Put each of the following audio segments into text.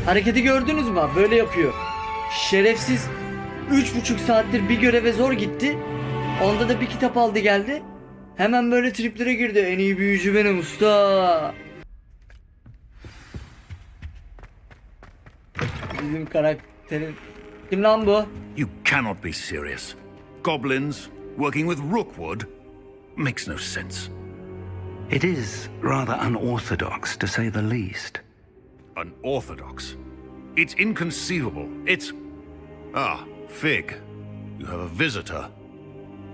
Hareketi gördünüz mü? Böyle yapıyor. Şerefsiz 3,5 saattir bir göreve zor gitti. Onda da bir kitap aldı geldi. Hemen böyle triplere girdi. En iyi büyücü benim usta. Bizim karakterin... Kim lan bu? You cannot be serious. Goblins working with Rookwood makes no sense. It is rather unorthodox, to say the least. Unorthodox? It's inconceivable. It's... Ah, Fig. You have a visitor.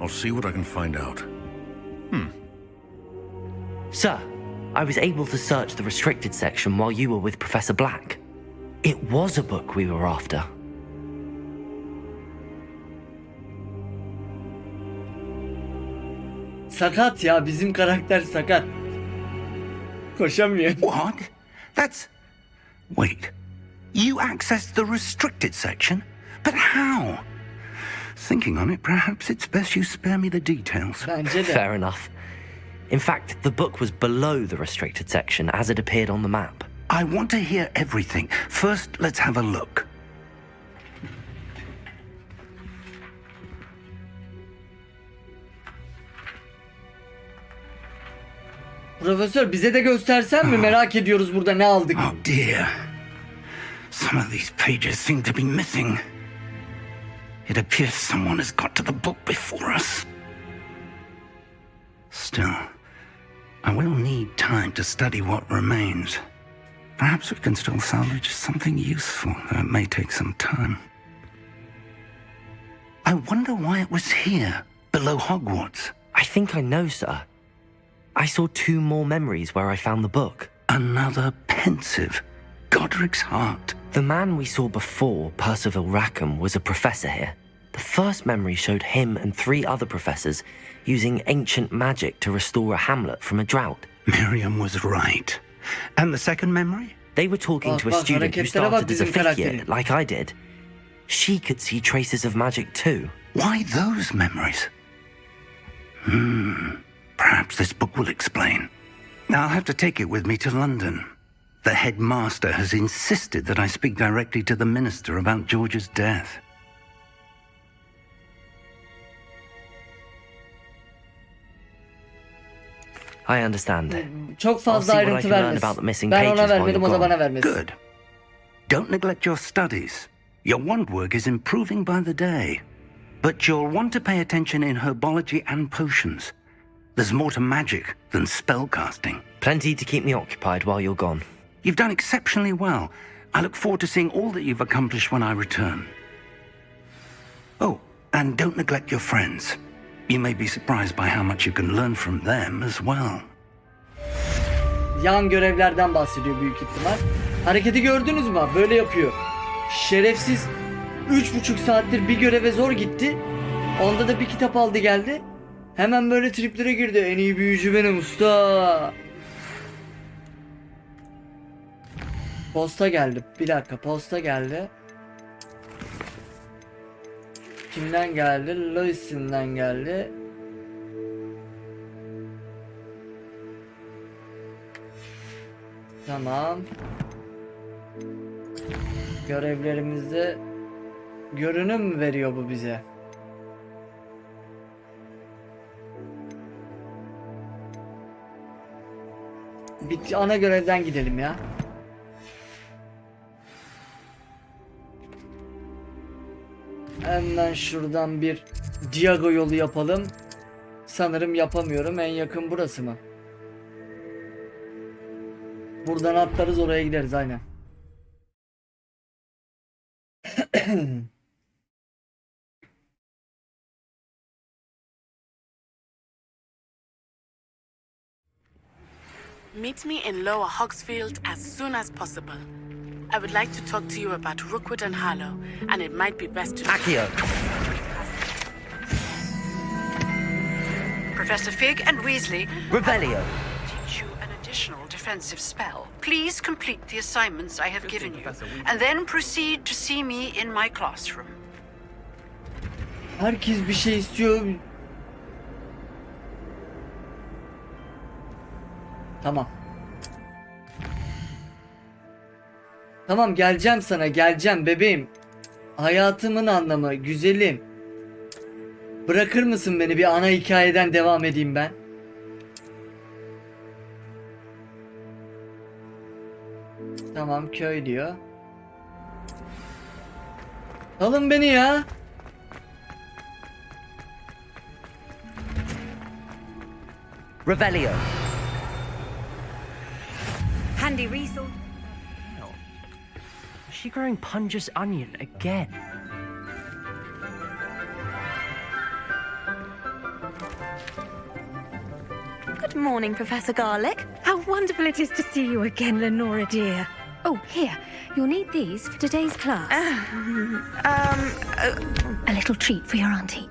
I'll see what I can find out. Sir, I was able to search the restricted section while you were with Professor Black. It was a book we were after. Sakat ya, bizim karakter sakat. Koşamıyor. What? That's... Wait. You accessed the restricted section? But how? Thinking on it, perhaps it's best you spare me the details. Bence de. Fair enough. In fact, the book was below the restricted section as it appeared on the map. I want to hear everything. First, let's have a look. Profesör, bize de göstersen mi? Merak ediyoruz burada ne aldık. Oh dear. Some of these pages seem to be missing. It appears someone has got to the book before us. Still, I will need time to study what remains. Perhaps we can still salvage something useful, though it may take some time. I wonder why it was here, below Hogwarts. I think I know, sir. I saw 2 more memories where I found the book. Another pensive, Godric's heart. The man we saw before, Percival Rackham, was a professor here. The first memory showed him and 3 other professors using ancient magic to restore a hamlet from a drought. Miriam was right. And the second memory? They were talking to a student who hareketlere bak started as a bizim 5th year, karakterin. like I did. She could see traces of magic too. Why those memories? Perhaps this book will explain. I'll have to take it with me to London. The headmaster has insisted that I speak directly to the minister about George's death. I understand. Çok fazla I'll see what I ayrıntı can learn vermesin. about the missing Ben ona pages while vermedim, o you're da bana gone. vermesin. Good. Don't neglect your studies. Your wand work is improving by the day. But you'll want to pay attention in herbology and potions. There's more to magic than spellcasting. Plenty to keep me occupied while you're gone. You've done exceptionally well. I look forward to seeing all that you've accomplished when I return. Oh, and don't neglect your friends. You may be surprised by how much you can learn from them as well. Yan görevlerden bahsediyor büyük ihtimal. Hareketi gördünüz mü? Böyle yapıyor. Şerefsiz 3,5 saattir bir göreve zor gitti. Onda da bir kitap aldı geldi. Hemen böyle triplere girdi. En iyi büyücü benim usta. Posta geldi. Bir dakika, posta geldi. Kimden geldi? Lois'inden geldi. Tamam. Görevlerimizde görünüm veriyor bu bize. Bir ana görevden gidelim ya. Hemen şuradan bir Diago yolu yapalım. Sanırım yapamıyorum. En yakın burası mı? Buradan atlarız, oraya gideriz aynen. Meet me in Lower Hogsfield as soon as possible. I would like to talk to you about Rookwood and Harlow, and it might be best to... Accio! Professor Fig and Weasley Revelio! teach you an additional defensive spell. Please complete the assignments I have given you, and then proceed to see me in my classroom. Herkes bir şey istiyor. Tamam. Tamam, geleceğim sana, geleceğim bebeğim. Hayatımın anlamı, güzelim. Bırakır mısın beni, bir ana hikayeden devam edeyim ben. Tamam, köy diyor. Alın beni ya. Revelio. Handy Riesel. Is she growing Punja's onion again? Good morning, Professor Garlick. How wonderful it is to see you again, Lenora dear. Oh, here. You'll need these for today's class. A little treat for your auntie.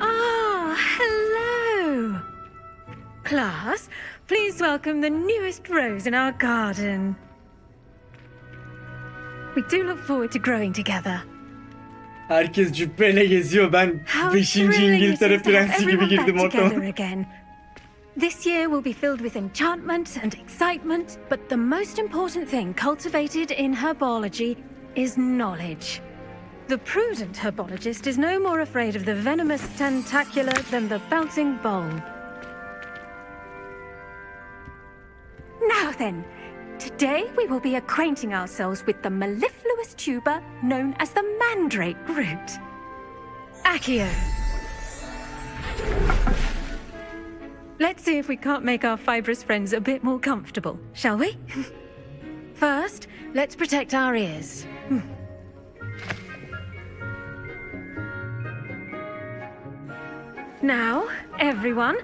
Ah, hello. Class, please welcome the newest rose in our garden. We do look forward to growing together. Herkes cübbeyle geziyor. Ben How 5. thrilling it İngiltere is to have prensi gibi everyone girdim back together ortama. again. This year will be filled with enchantment and excitement, but the most important thing cultivated in herbology is knowledge. The prudent herbologist is no more afraid of the venomous tentacula than the bouncing bulb. Now then, today we will be acquainting ourselves with the mellifluous tuber known as the mandrake root. Accio. Let's see if we can't make our fibrous friends a bit more comfortable, shall we? First, let's protect our ears. Now, everyone,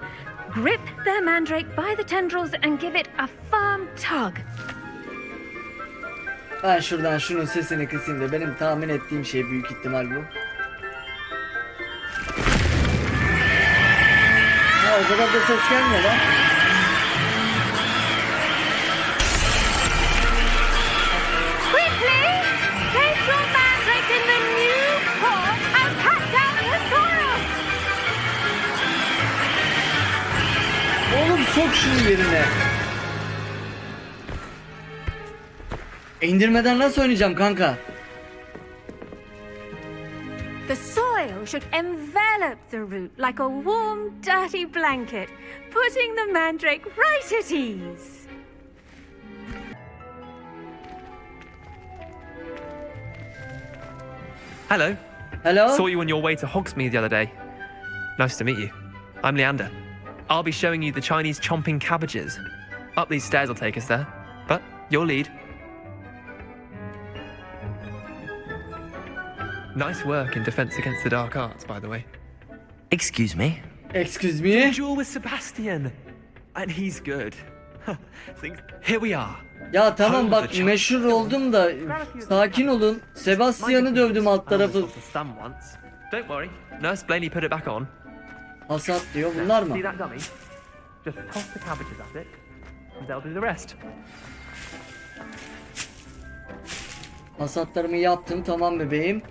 grip their mandrake by the tendrils and give it a firm tug. Ben şuradan şunun sesini kısayım da benim tahmin ettiğim şey büyük ihtimal bu. Ha, o kadar da ses gelmiyor lan. Quickly, take your mandrake in the new pot and cut down the soil. Oğlum sok şunu yerine. İndirmeden nasıl oynayacağım kanka? The soil should envelop the root like a warm, dirty blanket, putting the mandrake right at ease. Hello. Hello? Saw you on your way to Hogsmeade the other day. Nice to meet you. I'm Leander. I'll be showing you the Chinese chomping cabbages. Up these stairs will take us there. But your lead. Nice work in Defense Against the Dark Arts, by the way. Excuse me? Excuse me? Duel with Sebastian. And he's good. Here we are. Ya tamam bak meşhur oldum da sakin olun. Sebastian'ı dövdüm alt tarafı. Don't worry. Nurse Blaney put it back on. Hasat diyor, bunlar mı? See that dummy? Just toss the cabbages at it, and they'll do the rest. Hasatlarımı yaptım, tamam bebeğim.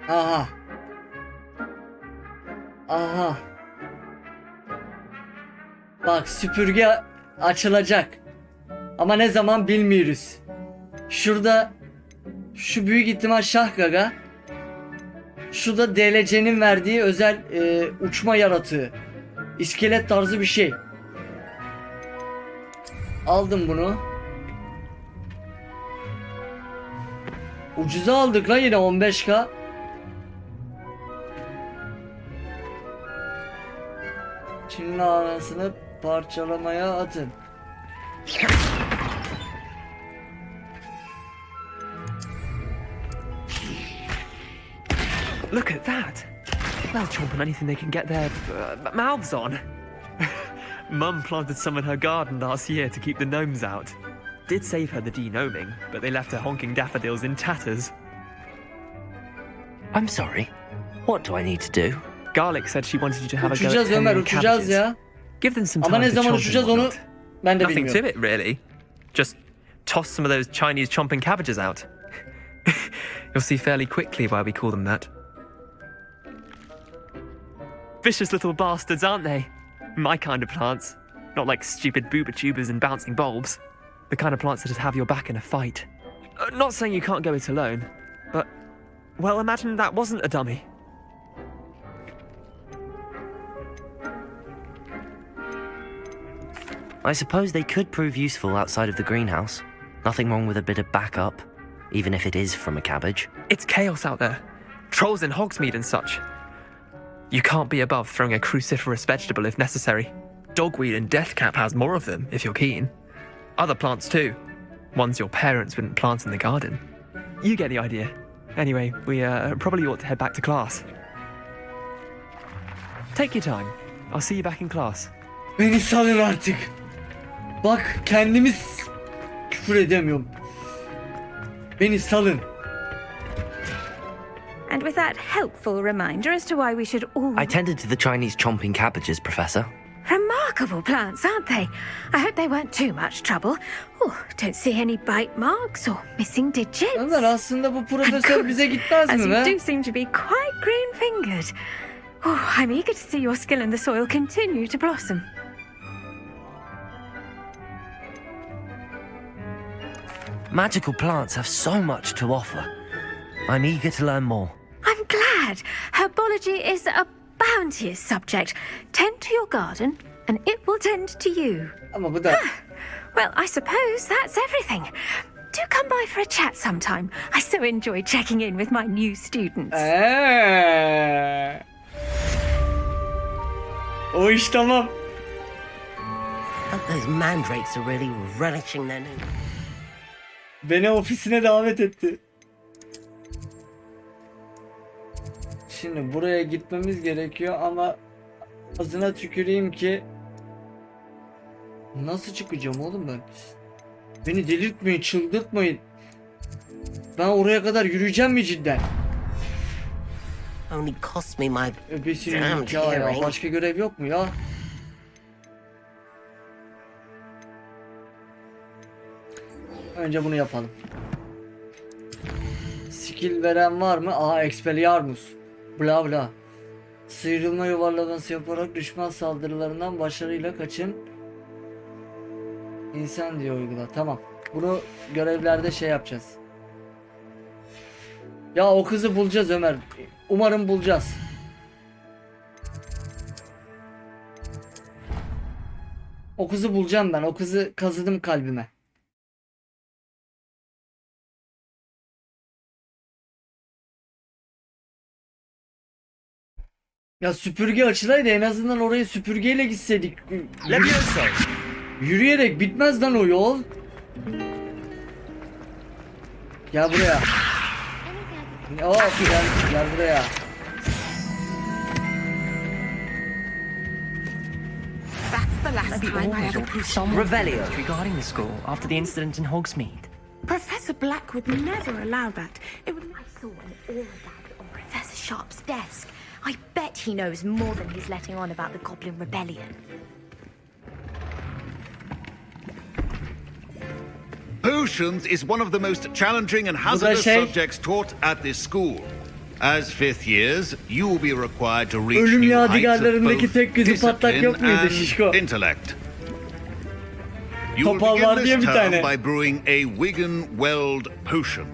Aha. Aha. Bak süpürge açılacak. Ama ne zaman bilmiyoruz. Şurada şu büyük ihtimal şah gaga. Şu da DLC'nin verdiği özel uçma yaratığı. İskelet tarzı bir şey. Aldım bunu. Ucuza aldık la yine 15k. Çin'in anasını parçalamaya atın. Look at that! They'll chomp on anything they can get their mouths on. Mum planted some in her garden last year to keep the gnomes out. Did save her the de-gnoming, but they left her honking daffodils in tatters. I'm sorry. What do I need to do? Garlic said she wanted you to have Uçacağız a go at Ömer, tending uçacağız cabbages. ya. Give them some Ama time ne to zaman chomp and uçacağız onu whatnot. ben de Nothing to bilmiyorum. it, really. Just toss some of those Chinese chomping cabbages out. You'll see fairly quickly why we call them that. Vicious little bastards, aren't they? My kind of plants. Not like stupid booba tubers and bouncing bulbs. The kind of plants that have your back in a fight. Not saying you can't go it alone, but, well, imagine that wasn't a dummy. I suppose they could prove useful outside of the greenhouse. Nothing wrong with a bit of backup, even if it is from a cabbage. It's chaos out there. Trolls in Hogsmeade and such. You can't be above throwing a cruciferous vegetable if necessary. Dogweed and deathcap has more of them, if you're keen. Other plants too. Ones your parents wouldn't plant in the garden. You get the idea. Anyway, we probably ought to head back to class. Take your time. I'll see you back in class. Beni salın artık. Bak kendimiz küfür edemiyorum. Beni salın. And with that helpful reminder as to why we should all... I tended to the Chinese chomping cabbages, Professor. Remarkable plants, aren't they? I hope they weren't too much trouble. Oh, don't see any bite marks or missing digits. Ömer aslında bu profesör bize gitmez As mi you be? do seem to be quite green-fingered. Oh, I'm eager to see your skill in the soil continue to blossom. Magical plants have so much to offer. I'm eager to learn more. I'm glad. Herbology is a bounteous subject. Tend to your garden, and it will tend to you. Ama bu da... Well, I suppose that's everything. Do come by for a chat sometime. I so enjoy checking in with my new students. O iş tamam. Hope those mandrakes are really relishing their new... Beni ofisine davet etti. Şimdi buraya gitmemiz gerekiyor ama ağzına tüküreyim ki nasıl çıkacağım oğlum ben? Beni delirtmeyin, çıldırtmayın. Ben oraya kadar yürüyeceğim mi cidden? Only cost me my Öbesinin damned nikahı ya. hearing. Başka görev yok mu ya? Önce bunu yapalım. Skill veren var mı? Aha, Expelliarmus. Bla bla. Sıyrılma yuvarlaması yaparak düşman saldırılarından başarıyla kaçın. İnsan diye uygula. Tamam. Bunu görevlerde şey yapacağız. Ya o kızı bulacağız Ömer. Umarım bulacağız. O kızı bulacağım ben. O kızı kazıdım kalbime. Ya süpürge açılaydı, en azından oraya süpürgeyle gitseydik. Yürüyerek bitmez lan o yol. Gel buraya. Gel buraya. That's the last time I ever... Someone Revelio. regarding the school after the incident in Hogsmeade. Professor Black would never allow that. It would... I saw an aura bag on Professor Sharp's desk. I bet he knows more than he's letting on about the Goblin Rebellion. Potions is one of the most challenging and hazardous şey- subjects taught at this school. As fifth years, you will be required to reach Ölüm new heights of yadigarlarındaki both tek gözü patlak discipline yok muydu and şişko? intellect. You will Topal begin var diye this bir term tane. by brewing a Wigan-Weld potion.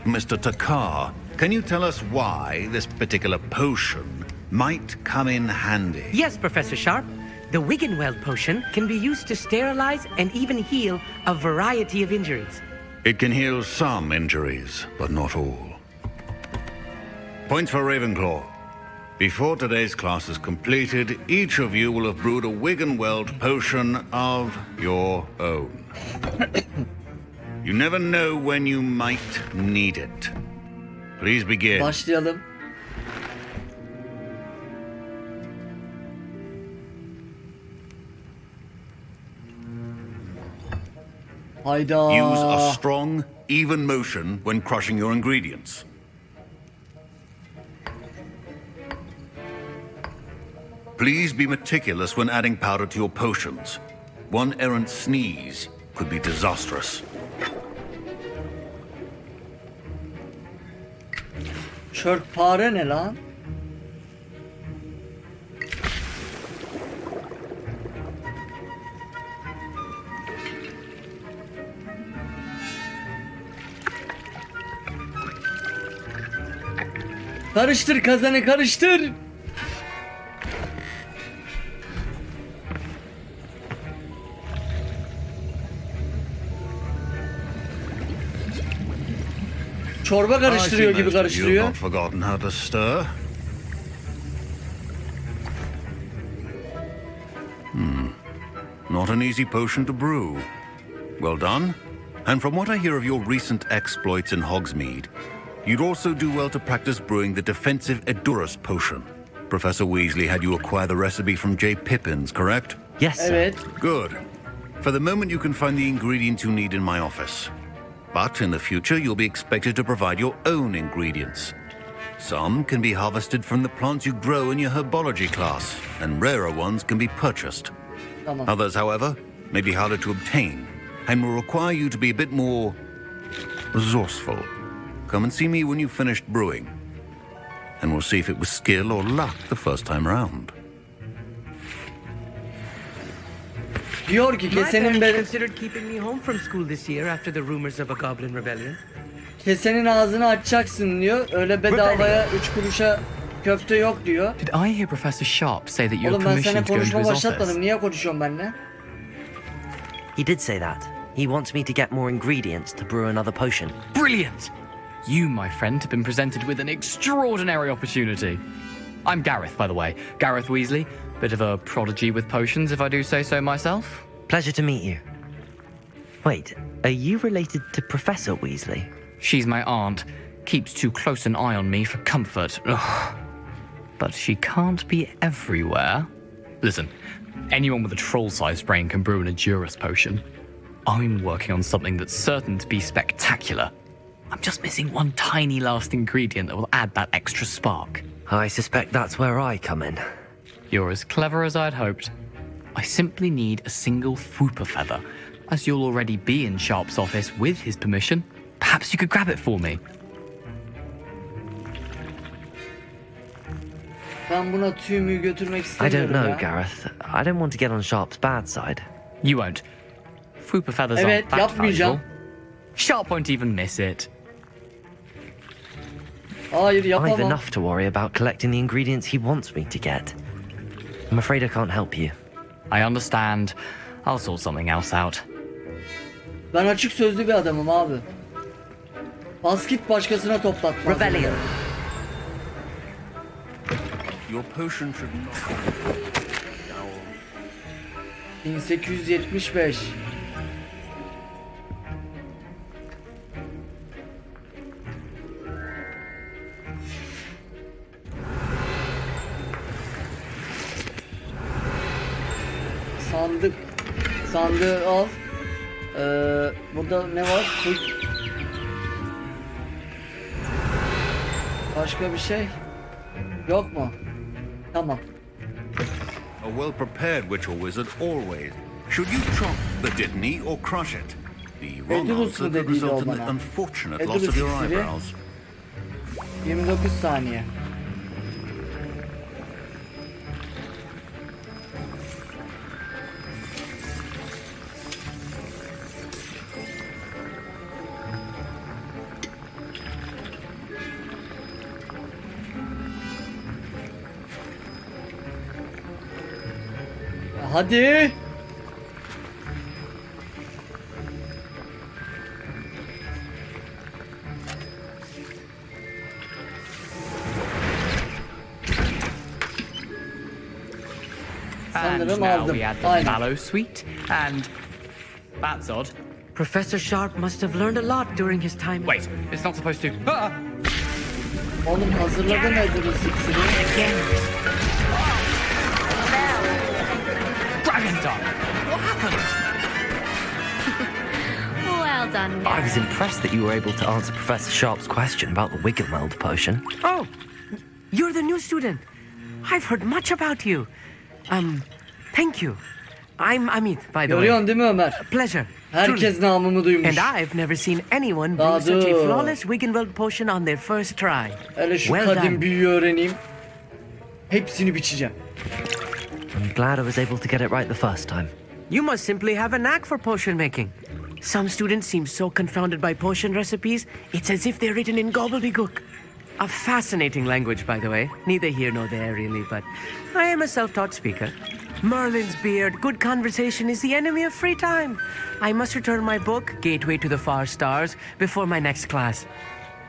Mr. Takar, can you tell us why this particular potion might come in handy? Yes, Professor Sharp. The Wiggenweld potion can be used to sterilize and even heal a variety of injuries. It can heal some injuries, but not all. Points for Ravenclaw. Before today's class is completed, each of you will have brewed a Wiggenweld potion of your own. You never know when you might need it. Please begin. Başlayalım. Hayda. Use a strong, even motion when crushing your ingredients. Please be meticulous when adding powder to your potions. One errant sneeze could be disastrous. Çörkpare ne lan? Karıştır kazanı, karıştır. Çorba karıştırıyor gibi karıştırıyor. You've not forgotten how to stir. Not an easy potion to brew. Well done. And from what I hear of your recent exploits in Hogsmeade, you'd also do well to practice brewing the defensive Edurus potion. Professor Weasley had you acquire the recipe from J. Pippins, correct? Yes, sir. Evet. Good. For the moment, you can find the ingredients you need in my office. But in the future, you'll be expected to provide your own ingredients. Some can be harvested from the plants you grow in your herbology class, and rarer ones can be purchased. Tamam. Others, however, may be harder to obtain, and will require you to be a bit more resourceful. Come and see me when you've finished brewing, and we'll see if it was skill or luck the first time round. Diyor ki My kesenin parents considered keeping me home from school this year after the rumors of a goblin rebellion. kesenin ağzını açacaksın diyor. Öyle bedavaya 3 kuruşa köfte yok diyor. Did I hear Professor Sharp say that you had Oğlum ben permission sana to go into konuşma his office? başlatmadım. Niye konuşuyorum benimle? He did say that. He wants me to get more ingredients to brew another potion. Brilliant! You, my friend, have been presented with an extraordinary opportunity. I'm Gareth, by the way. Gareth Weasley. Bit of a prodigy with potions, if I do say so myself. Pleasure to meet you. Wait, are you related to Professor Weasley? She's my aunt. Keeps too close an eye on me for comfort. Ugh. But she can't be everywhere. Listen, anyone with a troll-sized brain can brew an Edurus potion. I'm working on something that's certain to be spectacular. I'm just missing one tiny last ingredient that will add that extra spark. I suspect that's where I come in. You're as clever as I'd hoped. I simply need a single Fwooper feather. As you'll already be in Sharp's office with his permission, perhaps you could grab it for me. Ben buna tüyümü götürmek I istemiyorum don't know, ya. Gareth. I don't want to get on Sharp's bad side. You won't. Fwooper feathers Evet, aren't that yapmayacağım. valuable. Sharp won't even miss it. Hayır I've yapamam. enough to worry about collecting the ingredients he wants me to get. I'm afraid I can't help you. I understand. I'll sort something else out. Ben açık sözlü bir adamım abi. Bas git başkasına toplatma. Rebellion. Your potion should not... 1875. Sandık. Sandığı al. Burada ne var? Başka bir şey yok mu? Tamam. A well-prepared witch or wizard always. Should you chop the Dittany or crush it? The wrong Edurus answer mu could dediydi result o in the bana? unfortunate Edurus loss of your iksiri. eyebrows. 29 saniye. Hadi. And Sanırım now aldım. we add the Aynen. mallow sweet, and that's odd. Professor Sharp must have learned a lot during his time. Wait, it's not supposed to. Ah! Oğlum hazırladım Edurus iksiri. Dragon Dog! What happened? Well done, I Gareth. was impressed that you were able to answer Professor Sharp's question about the Wiggenweld potion. Oh, you're the new student. I've heard much about you. Thank you. I'm Amit, by the way. Görüyorsun değil mi Ömer? Pleasure. Herkes namımı duymuş. And I've never seen anyone brew Daha such a dur. flawless Wiggenweld potion on their first try. Hele şu Well kadim done. büyüyü öğreneyim. Hepsini biçeceğim. I'm glad I was able to get it right the first time. You must simply have a knack for potion making. Some students seem so confounded by potion recipes, it's as if they're written in gobbledygook. A fascinating language, by the way. Neither here nor there, really, but I am a self-taught speaker. Merlin's beard, good conversation is the enemy of free time. I must return my book, Gateway to the Far Stars, before my next class.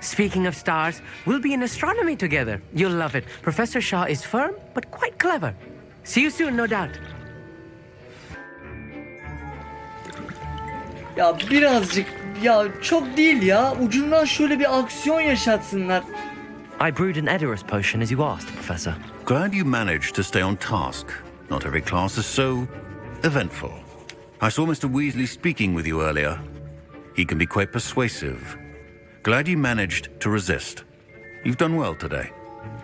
Speaking of stars, we'll be in astronomy together. You'll love it. Professor Shaw is firm, but quite clever. See you soon, no doubt. Ya birazcık, ya çok değil ya. Ucundan şöyle bir aksiyon yaşatsınlar. I brewed an Edorus potion as you asked, Professor. Glad you managed to stay on task. Not every class is so eventful. I saw Mr. Weasley speaking with you earlier. He can be quite persuasive. Glad you managed to resist. You've done well today.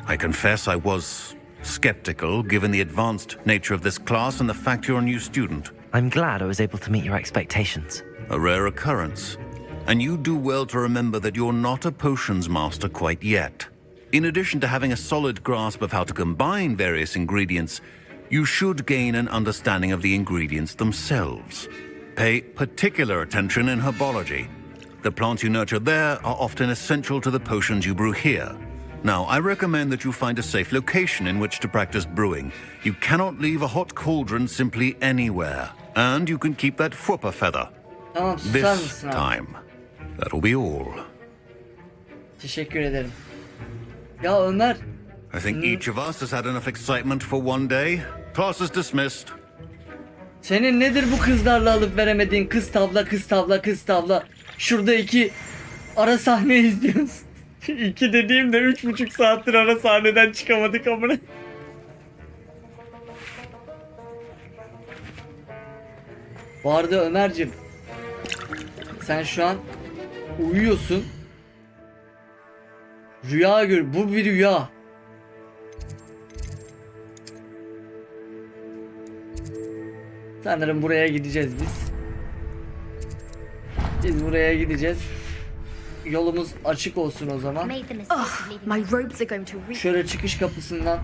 I confess I was skeptical given the advanced nature of this class and the fact you're a new student. I'm glad I was able to meet your expectations. A rare occurrence. And you do well to remember that you're not a potions master quite yet. In addition to having a solid grasp of how to combine various ingredients, you should gain an understanding of the ingredients themselves. Pay particular attention in herbology. The plants you nurture there are often essential to the potions you brew here. Now, I recommend that you find a safe location in which to practice brewing. You cannot leave a hot cauldron simply anywhere. And you can keep that Fwooper feather. Tamam, susar This mısın abi? time. That'll be all. Teşekkür ederim. Ya Ömer, I think each of us has had enough excitement for one day. Class is dismissed. senin nedir bu kızlarla alıp veremediğin kız tavla kız tavla kız tavla. Şurada 2 ara sahne izliyoruz. 2 dediğimde 3,5 saattir ara sahneden çıkamadık amına. Bu arada Ömerciğim, sen şu an uyuyorsun. Rüya gör. Bu bir rüya. Sanırım buraya gideceğiz biz. Biz buraya gideceğiz. Yolumuz açık olsun o zaman. My robes are going to Şöyle çıkış kapısından.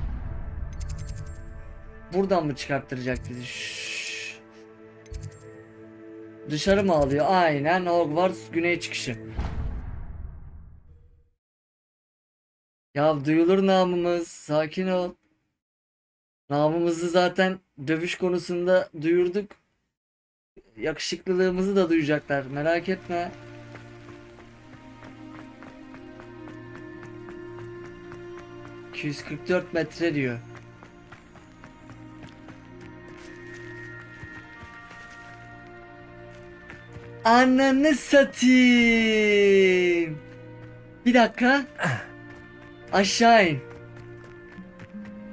Buradan mı çıkarttıracak bizi? Dışarı mı alıyor? Aynen, Hogwarts güney çıkışı. Ya duyulur namımız. Sakin ol. Namımızı zaten dövüş konusunda duyurduk. Yakışıklılığımızı da duyacaklar. Merak etme. ...244 metre diyor. Ananı satayım. Bir dakika. Aşağı in.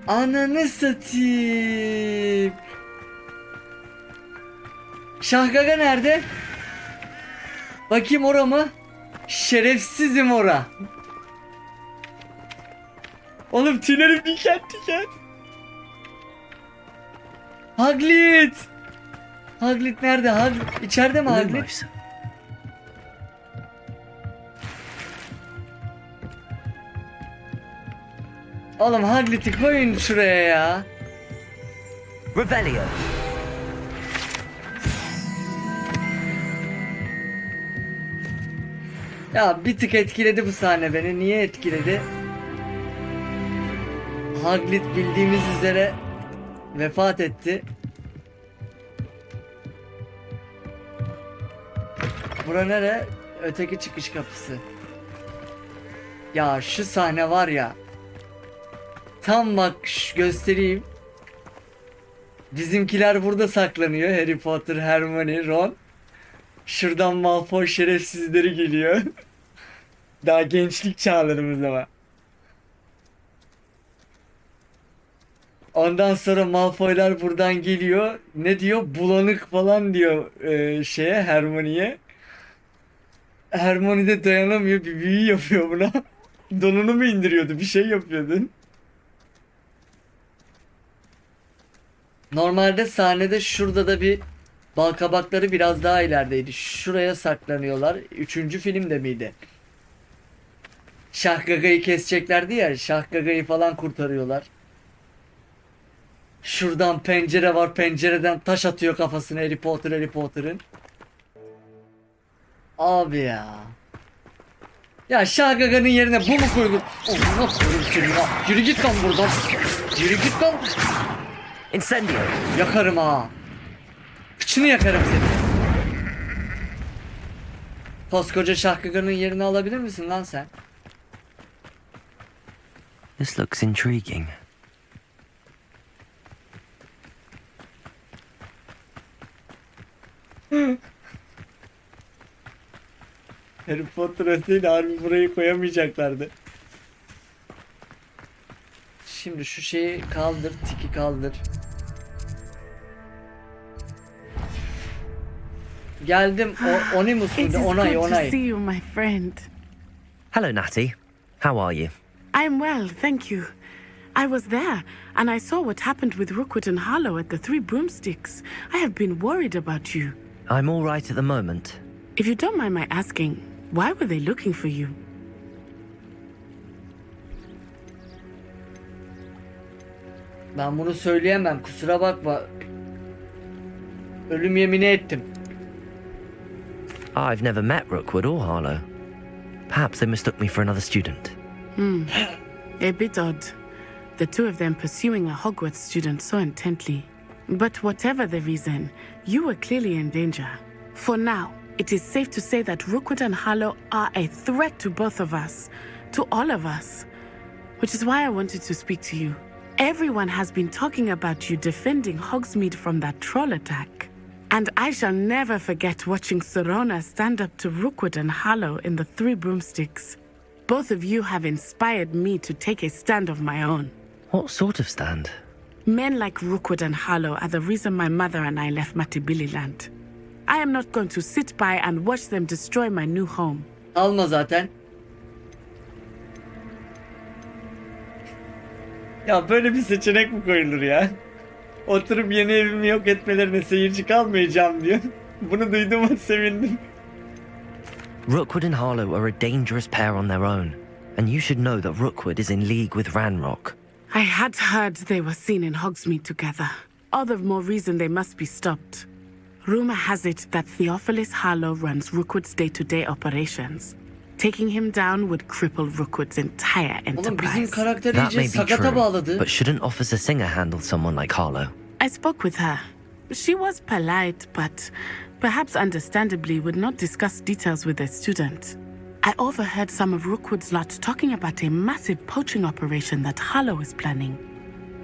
Ananı satayım. Şahgaga nerede? Bakayım ora mı? Şerefsizim ora. Oğlum tüylerim diken diken. Hagrid. Hagrid nerede? Hagrid içeride mi Hagrid? Oğlum Hagrid'i koyun şuraya ya. Revelio. Ya bir tık etkiledi bu sahne beni. Niye etkiledi? Hagrid bildiğimiz üzere vefat etti. Bura nere? Öteki çıkış kapısı. Ya şu sahne var ya. Tam bak göstereyim. Bizimkiler burada saklanıyor. Harry Potter, Hermione, Ron. Şuradan Malfoy şerefsizleri geliyor. Daha gençlik çağlarımız ama. Ondan sonra Malfoylar buradan geliyor. Ne diyor? Bulanık falan diyor şeye, Hermione'ye. Hermione de dayanamıyor. Bir büyü yapıyor buna. Donunu mu indiriyordu? Bir şey yapıyordu. Normalde sahnede şurada da bir balkabakları biraz daha ilerideydi. Şuraya saklanıyorlar. 3. filmde miydi? Şahgaga'yı keseceklerdi ya. Şahgaga'yı falan kurtarıyorlar. Şuradan pencere var. Pencereden taş atıyor kafasına Harry Potter'ın. Abi ya. Ya Şahgaga'nın yerine bu mu koyulur? Allah koyayım seni ya. Yürü git lan buradan. Yürü git lan. Incendio. Yakarım ha. Kıçını yakarım seni. Koskoca Şahgaga'nın yerini alabilir misin lan sen? This looks intriguing. Harry Potter öteydi, harbi burayı koyamayacaklardı. Şimdi şu şeyi kaldır, tiki kaldır. Geldim. Onimus muydu? Onay. Good to see you, my friend. Hello, Natty. How are you? I'm well, thank you. I was there, and I saw what happened with Rookwood and Harlow at the Three Broomsticks. I have been worried about you. I'm all right at the moment. If you don't mind my asking, why were they looking for you? Ben bunu söyleyemem, kusura bakma. Ölüm yemini ettim. I've never met Rookwood or Harlow. Perhaps they mistook me for another student. A bit odd. The two of them pursuing a Hogwarts student so intently. But whatever the reason, you were clearly in danger. For now, it is safe to say that Rookwood and Harlow are a threat to both of us, to all of us. Which is why I wanted to speak to you. Everyone has been talking about you defending Hogsmeade from that troll attack. And I shall never forget watching Sorona stand up to Rookwood and Harlow in the Three Broomsticks. Both of you have inspired me to take a stand of my own. What sort of stand? Men like Rookwood and Harlow are the reason my mother and I left Matabeleland. I am not going to sit by and watch them destroy my new home. Alma zaten. Ya böyle bir seçenek mi koyulur ya? Oturup yeni evimi yok etmelerine seyirci kalmayacağım diyor. Bunu duyduğuma sevindim. Rookwood and Harlow are a dangerous pair on their own, and you should know that Rookwood is in league with Ranrock. I had heard they were seen in Hogsmeade together. All the more reason they must be stopped. Rumor has it that Theophilus Harlow runs Rookwood's day-to-day operations. Taking him down would cripple Rookwood's entire Oğlum bizim enterprise. karakteri That iyice may be sakata true, bağladı. but shouldn't Officer Singer handle someone like Harlow? I spoke with her. She was polite, but perhaps understandably would not discuss details with a student. I overheard some of Rookwood's lot talking about a massive poaching operation that Harlow is planning.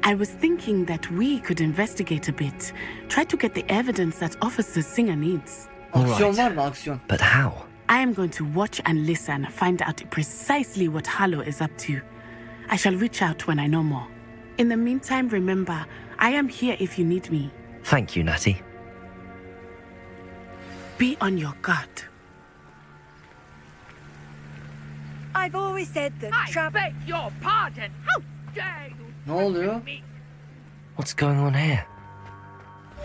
I was thinking that we could investigate a bit, try to get the evidence that Officer Singer needs. Aksiyon var mı aksiyon? But how? I am going to watch and listen, find out precisely what Harlow is up to. I shall reach out when I know more. In the meantime, remember, I am here if you need me. Thank you, Natty. Be on your guard. I've always said that I beg your pardon. How dare you? Ne oluyor? What's going on here?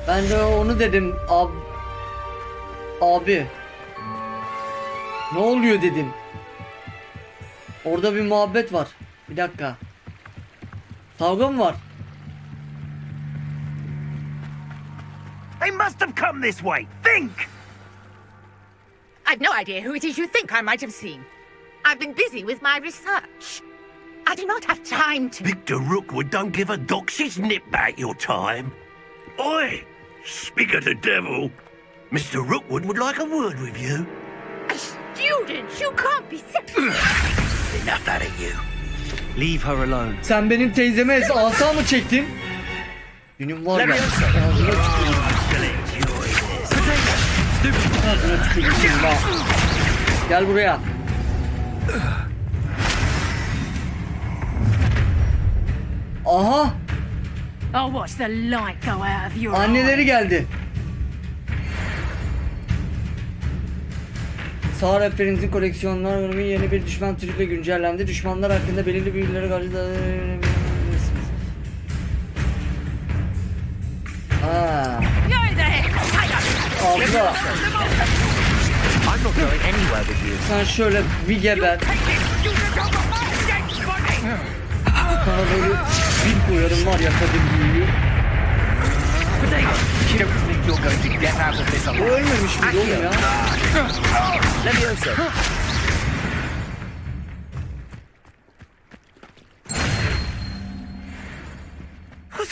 Ben de onu dedim abi. Ne oluyor dedim. Orada bir muhabbet var. Bir dakika. Kavga mı var? They must have come this way. Think! I've no idea who it is you think I might have seen. I've been busy with my research. I do not have time to... Victor Rookwood don't give a doxy's nip back your time. Oi! Speak of the devil. Mr. Rookwood would like a word with you. A student? You can't be serious. Enough out of you. Leave her alone. Sen benim teyzeme asa mı çektin? Günüm var ya. Ağzına tükürdüm senin ha. Gel buraya. Aha. I'll watch the light go out of your Anneleri geldi. Sağ rehberinizin koleksiyonlar bölümü yeni bir düşman türüyle güncellendi. Düşmanlar hakkında belirli büyülere karşı da... Haa. Abla. I'm not going anywhere with you. Sen şöyle bir geber. Sana böyle bir koyarım var ya kadın büyüğü. O ölmemiş mi oğlum ya?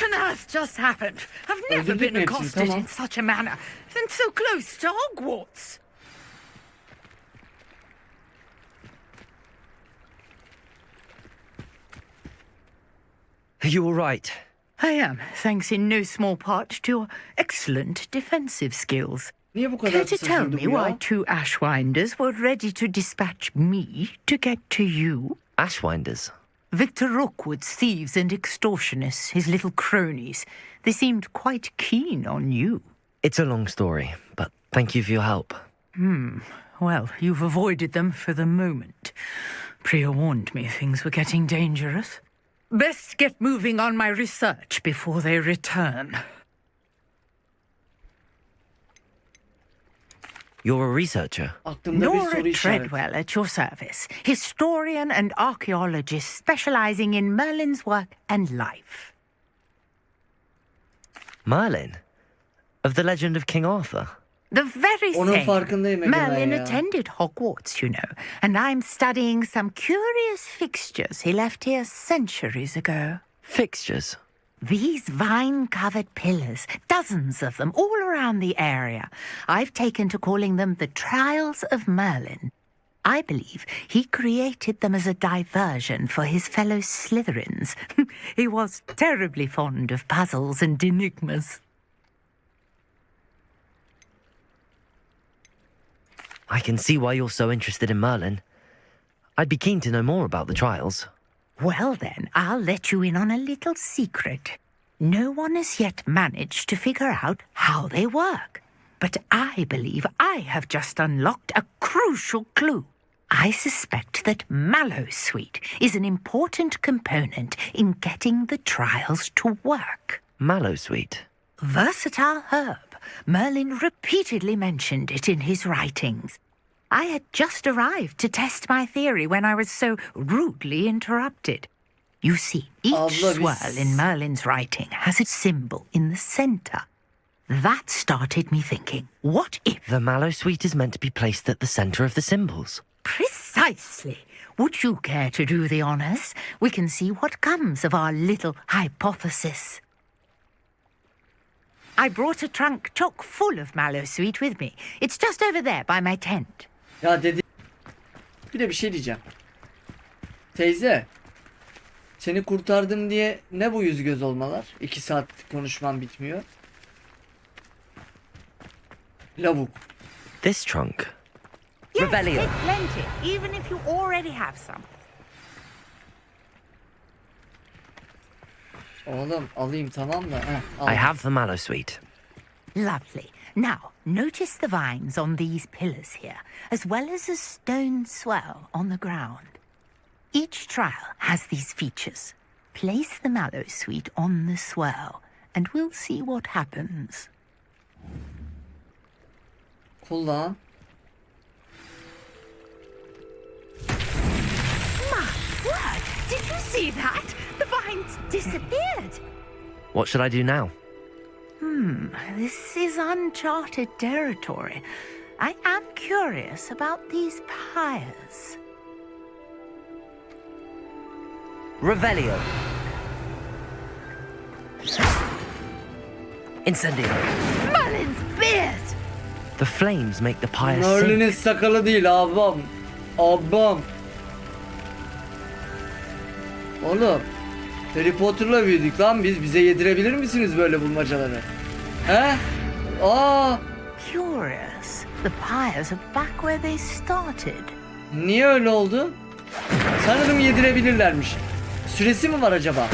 on earth just happened? I've never Öldürdük been mü hepsini? accosted Tamam. in such a manner, and so close to Hogwarts. Are you all right? I am, thanks in no small part to your excellent defensive skills. Niye bu kadar Care to kısa tell sürdü me bu why ya? two Ashwinders were ready to dispatch me to get to you? Ashwinders. Victor Rookwood's thieves and extortionists, his little cronies. They seemed quite keen on you. It's a long story, but thank you for your help. Well, you've avoided them for the moment. Priya warned me things were getting dangerous. Best get moving on my research before they return. You're a researcher. Aklımda bir soru Nora işareti. Treadwell at your service, historian and archaeologist specializing in Merlin's work and life. Merlin? Of the legend of King Arthur? The very Onun same. farkındayım Egemen Merlin ya. attended Hogwarts, you know, and I'm studying some curious fixtures he left here centuries ago. Fixtures? These vine-covered pillars, dozens of them, all around the area. I've taken to calling them the Trials of Merlin. I believe he created them as a diversion for his fellow Slytherins. He was terribly fond of puzzles and enigmas. I can see why you're so interested in Merlin. I'd be keen to know more about the trials. Well then, I'll let you in on a little secret. No one has yet managed to figure out how they work. But I believe I have just unlocked a crucial clue. I suspect that Mallowsweet is an important component in getting the trials to work. Mallowsweet. Versatile herb. Merlin repeatedly mentioned it in his writings. I had just arrived to test my theory when I was so rudely interrupted. You see, each Abla, swirl in Merlin's writing has a symbol in the center. That started me thinking, what if... The Mallowsweet is meant to be placed at the center of the symbols. Precisely. Would you care to do the honors? We can see what comes of our little hypothesis. I brought a trunk chock full of Mallowsweet with me. It's just over there by my tent. Ya dedi. Bir de bir şey diyeceğim. Teyze. Seni kurtardım diye ne bu yüz göz olmalar? 2 saat konuşmam bitmiyor. Lavuk. This trunk. Yes, Revelio. take plenty, even if you already have some. Oğlum alayım tamam da. Al. I have the Mallowsweet. Lovely. Now, notice the vines on these pillars here, as well as a stone swell on the ground. Each trial has these features. Place the Mallowsweet on the swell, and we'll see what happens. Kullan. My word! Did you see that? The vines disappeared. What should I do now? This is uncharted territory. I am curious about these pyres. Revelio. Incendio. Merlin's beard! The flames make the pyre Merlin'in sink. sakalı değil abam. Abam. Oğlum. Harry Potter'la büyüdük lan biz. Bize yedirebilir misiniz böyle bulmacaları? He? Aa! Curious. The pyres are back where they started. Niye öyle oldu? Sanırım yedirebilirlermiş. Süresi mi var acaba?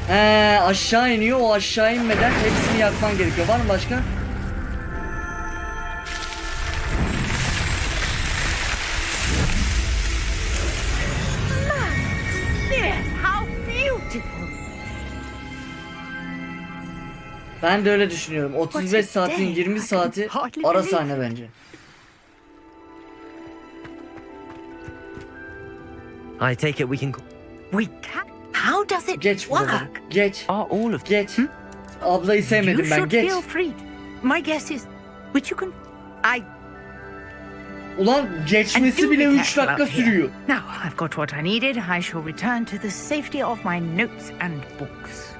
He, aşağı iniyor. O aşağı inmeden hepsini yakman gerekiyor. Var mı başka? How beautiful! Ben de öyle düşünüyorum. 35 saatin 20 saati ara sahne bence. I take it we can... We can. How does it Geç buraları. work? Geç. Are all of... Geç. Ablayı You sevmedim ben. should Geç. feel free. My guess is, which you can. Ulan And geçmesi do bile be 3 careful dakika out here. sürüyor. Now I've got what I needed. I shall return to the safety of my notes and books.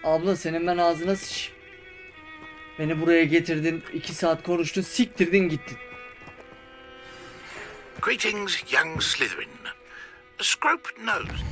Abla senin ben ağzına sıç. Beni buraya getirdin, 2 saat konuştun, siktirdin gittin. Greetings, young Slytherin. Scrope knows